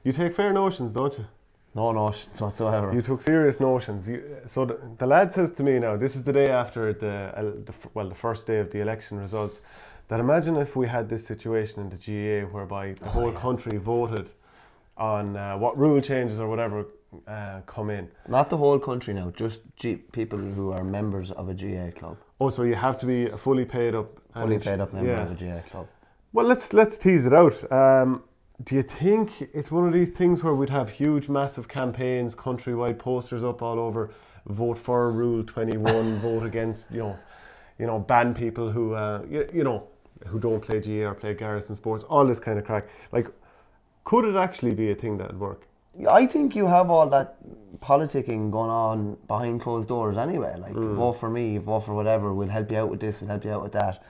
You take fair notions, don't you? No notions whatsoever. You took serious notions. So the lad says to me now, this is the day after the first day of the election results, that imagine if we had this situation in the GAA whereby the whole country voted on what rule changes or whatever come in. Not the whole country now, just people who are members of a GAA club. Oh, so you have to be a fully paid up member of a GAA club. Well, let's tease it out. Do you think it's one of these things where we'd have huge, massive campaigns, countrywide posters up all over, vote for Rule 21, vote against, ban people who, who don't play GAA or play Garrison Sports, all this kind of crack. Like, could it actually be a thing that would work? I think you have all that politicking going on behind closed doors anyway. Like, vote for me, vote for whatever, we'll help you out with this, we'll help you out with that.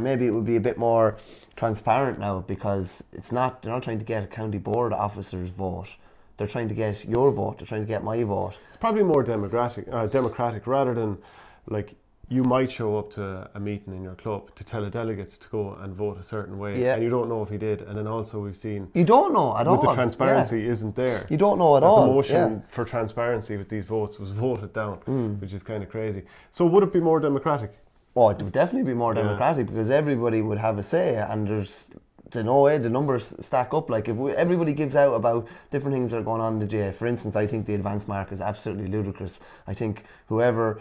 Maybe it would be a bit more transparent now, because they're not trying to get a county board officer's vote. They're trying to get your vote, they're trying to get my vote. It's probably more democratic rather than, like, you might show up to a meeting in your club to tell a delegate to go and vote a certain way, and you don't know if he did. And then also we've seen you don't know at all. The transparency isn't there. You don't know at all. The motion for transparency with these votes was voted down, which is kind of crazy. So would it be more democratic? Oh, it would definitely be more democratic, because everybody would have a say, and there's no way the numbers stack up. Like, if everybody gives out about different things that are going on in the GAA. For instance, I think the advance mark is absolutely ludicrous. I think whoever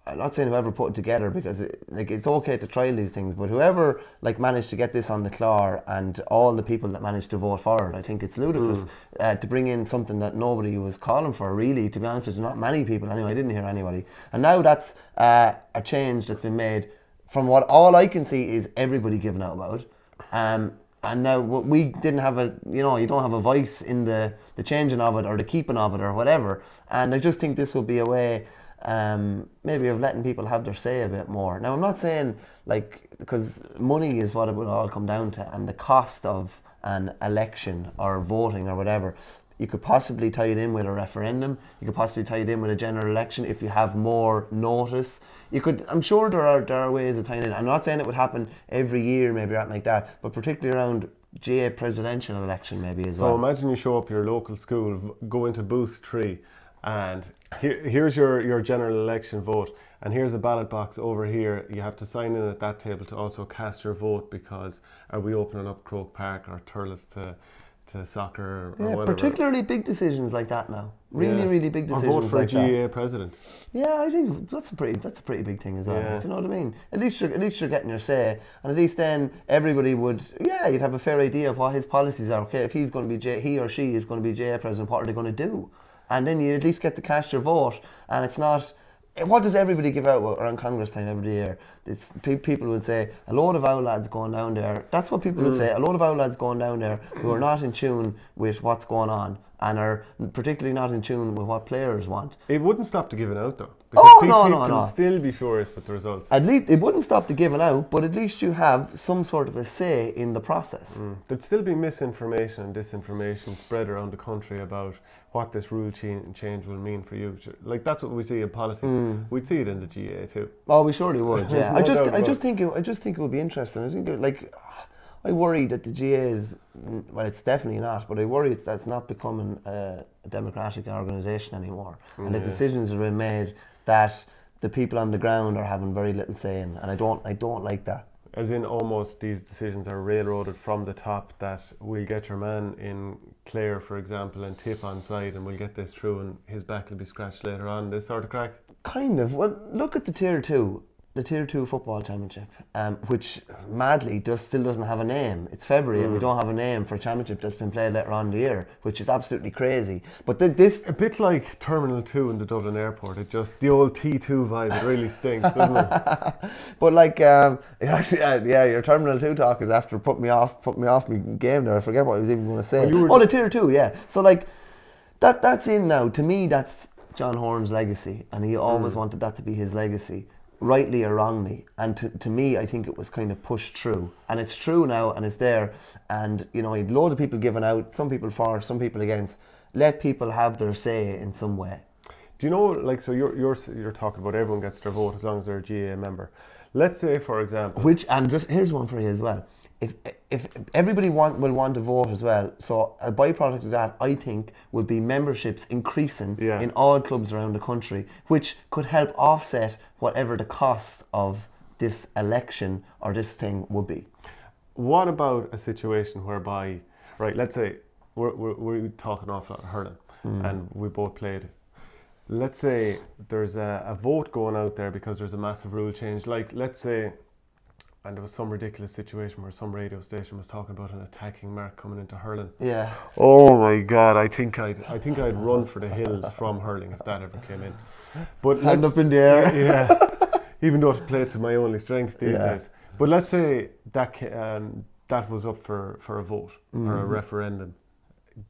I'm not saying whoever put it together, because it's okay to trial these things, but whoever managed to get this on the claw, and all the people that managed to vote for it, I think it's ludicrous to bring in something that nobody was calling for, really. To be honest with you, not many people anyway. I didn't hear anybody, and now that's a change that's been made. From what all I can see is everybody giving out about it, and now we didn't have you don't have a voice in the changing of it or the keeping of it or whatever. And I just think this will be a way, maybe, of letting people have their say a bit more. Now, I'm not saying, because money is what it would all come down to, and the cost of an election or voting or whatever. You could possibly tie it in with a referendum. You could possibly tie it in with a general election if you have more notice. You could. I'm sure there are ways of tying it in. I'm not saying it would happen every year, maybe, or anything like that, but particularly around GAA presidential election, maybe as well. So imagine you show up your local school, go into booth 3, and here's your general election vote, and here's a ballot box over here. You have to sign in at that table to also cast your vote, because are we opening up Croke Park or Thurles to soccer or whatever. Particularly big decisions like that now. Really big decisions. Or vote for like a GAA president. Yeah, I think that's a pretty big thing as well. Do you know what I mean? At least you're getting your say, and at least then everybody would. Yeah, you'd have a fair idea of what his policies are. Okay, if he or she is going to be GAA president, what are they going to do? And then you at least get to cast your vote, and it's not. What does everybody give out around Congress time every year? It's people would say a load of old lads going down there. That's what people would say. A load of old lads going down there who are not in tune with what's going on, and are particularly not in tune with what players want. It wouldn't stop the giving out, though. No. People would still be furious with the results. At least it wouldn't stop the giving out, but at least you have some sort of a say in the process. There'd still be misinformation and disinformation spread around the country about what this rule change will mean for you. Like, that's what we see in politics. We'd see it in the GAA too. Oh, we surely would. Yeah, I just think it would be interesting. I think I worry that the GAA is, well, it's definitely not, but I worry that's not becoming a democratic organisation anymore, and the decisions are being made that the people on the ground are having very little say in, and I don't like that. As in, almost these decisions are railroaded from the top, that we'll get your man in Clare, for example, and tip on side, and we'll get this through, and his back will be scratched later on. This sort of crack. Kind of. Well, look at the Tier 2. The Tier 2 football championship, which madly still doesn't have a name. It's February and we don't have a name for a championship that's been played later on in the year, which is absolutely crazy. But this a bit like Terminal 2 in the Dublin airport. It just, the old T2 vibe, it really stinks, doesn't it? But actually, your Terminal 2 talk is after put me off my game there. I forget what I was even going to say. The Tier 2, yeah. So that's in now. To me, that's John Horne's legacy, and he always wanted that to be his legacy. Rightly or wrongly, and to me, I think it was kind of pushed through, and it's true now, and it's there, and a load of people giving out, some people for, some people against. Let people have their say in some way. Do you know, so you're talking about everyone gets their vote as long as they're a GAA member. Let's say, for example, and just here's one for you as well. if everybody will want to vote as well, so a byproduct of that, I think, would be memberships increasing in all clubs around the country, which could help offset whatever the cost of this election or this thing would be. What about a situation whereby, right, let's say we're talking off hurling and we both played. Let's say there's a vote going out there because there's a massive rule change. Like, let's say, and there was some ridiculous situation where some radio station was talking about an attacking mark coming into hurling. Yeah. Oh my God! I think I'd run for the hills from hurling if that ever came in. But hand up in the air. Yeah. Even though it played to my only strength these days. But let's say that was up for a vote or a referendum.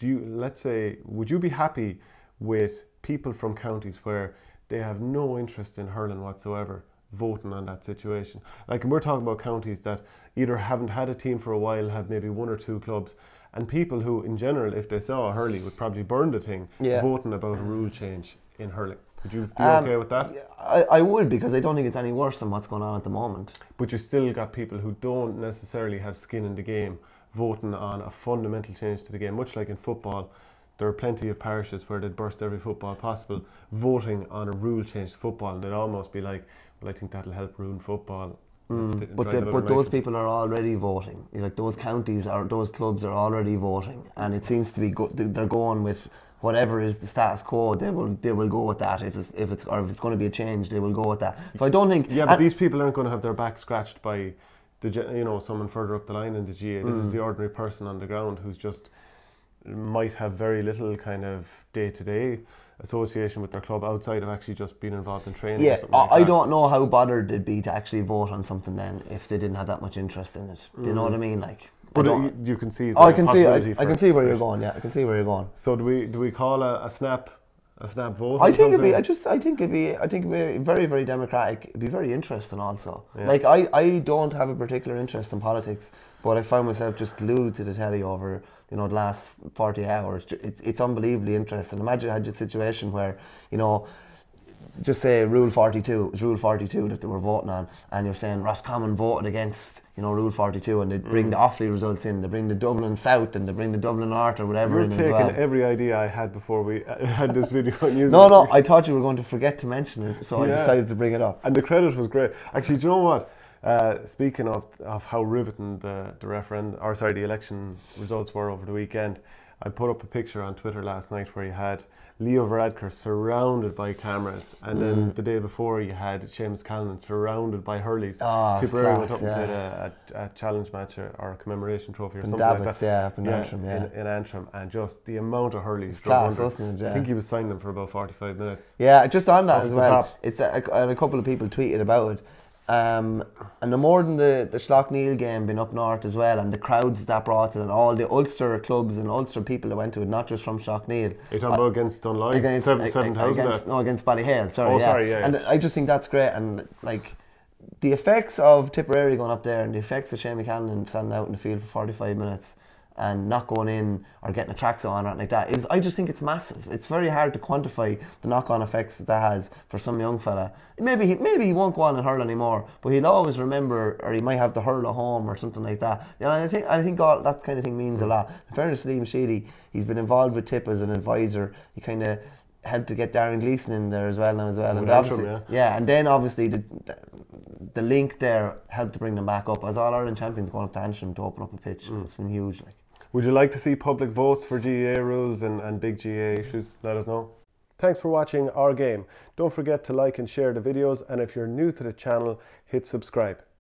Let's say, would you be happy with people from counties where they have no interest in hurling whatsoever voting on that situation? Like, and we're talking about counties that either haven't had a team for a while, have maybe 1 or 2 clubs, and people who in general, if they saw a hurley, would probably burn the thing voting about a rule change in hurling. Would you be okay with that? I would, because I don't think it's any worse than what's going on at the moment. But you still got people who don't necessarily have skin in the game voting on a fundamental change to the game. Much like in football, there are plenty of parishes where they'd burst every football possible voting on a rule change to football, and they'd almost be like, well, I think that'll help ruin football. But those people are already voting. Like, those counties or those clubs are already voting, and it seems to be they're going with whatever is the status quo. They will go with that. If it's going to be a change, they will go with that. So I don't think. Yeah, but these people aren't going to have their back scratched by someone further up the line in the GAA. This is the ordinary person on the ground who's just might have very little kind of day-to-day association with their club outside of actually just being involved in training. Yeah, or something like I that. don't know how bothered they'd be to actually vote on something then if they didn't have that much interest in it. Do you know what I mean? Like, but you can see. I can see where you're going. Yeah, I can see where you're going. So do we call a snap vote? I think it'd be very, very democratic. It'd be very interesting also. Yeah. Like, I don't have a particular interest in politics, but I found myself just glued to the telly over the last 40 hours. It's unbelievably interesting. Imagine I had a situation where, just say Rule 42, it's Rule 42 that they were voting on, and you're saying Roscommon voted against, Rule 42, and they bring the Offaly results in, they bring the Dublin South, and they bring the Dublin North or whatever in as well. You're taking every idea I had before we had this video on YouTube. No, I thought you were going to forget to mention it, so I decided to bring it up. And the credit was great. Actually, do you know what? Speaking of how riveting the election results were over the weekend, I put up a picture on Twitter last night where you had Leo Varadkar surrounded by cameras, and then the day before you had Seamus Callan surrounded by hurleys. Tipperary went up and played a challenge match or a commemoration trophy or something like that. Up in Antrim, in Antrim, and just the amount of hurleys. Class, wasn't it? I think he was signing them for about 45 minutes. Yeah, just on that as well. It's a couple of people tweeted about it. And the more than the Schlockneil game being up north as well, and the crowds that brought it, and all the Ulster clubs and Ulster people that went to it, not just from Schlockneil. You're talking about against Dunloy? 7,000? No, against Ballyhale, sorry. Oh, sorry, yeah. And I just think that's great, and like, the effects of Tipperary going up there and the effects of Seamus Callan standing out in the field for 45 minutes and not going in or getting a tracksuit on or anything like that is, I just think it's massive. It's very hard to quantify the knock-on effects that has for some young fella. Maybe he won't go on and hurl anymore, but he'll always remember, or he might have to hurl at home or something like that. I think all that kind of thing means a lot. In fairness to Liam Sheedy, he's been involved with Tip as an advisor. He kind of helped to get Darren Gleeson in there as well. And obviously, and then obviously the link there helped to bring them back up as All-Ireland champions going up to Antrim to open up a pitch. It's been huge. Would you like to see public votes for GAA rules and big GAA issues? Let us know. Thanks for watching Our Game. Don't forget to like and share the videos, and if you're new to the channel, hit subscribe.